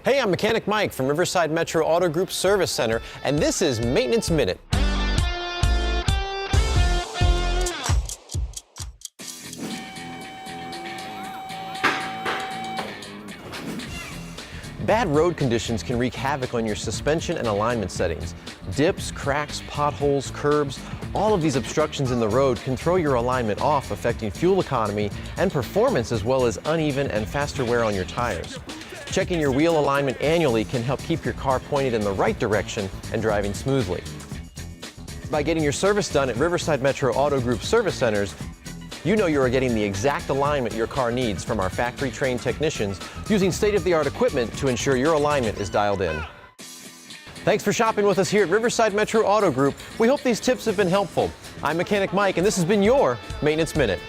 Hey, I'm Mechanic Mike from Riverside Metro Auto Group Service Center, and this is Maintenance Minute. Bad road conditions can wreak havoc on your suspension and alignment settings. Dips, cracks, potholes, curbs, all of these obstructions in the road can throw your alignment off, affecting fuel economy and performance, as well as uneven and faster wear on your tires. Checking your wheel alignment annually can help keep your car pointed in the right direction and driving smoothly. By getting your service done at Riverside Metro Auto Group Service Centers, you know you are getting the exact alignment your car needs from our factory-trained technicians using state-of-the-art equipment to ensure your alignment is dialed in. Thanks for shopping with us here at Riverside Metro Auto Group. We hope these tips have been helpful. I'm Mechanic Mike, and this has been your Maintenance Minute.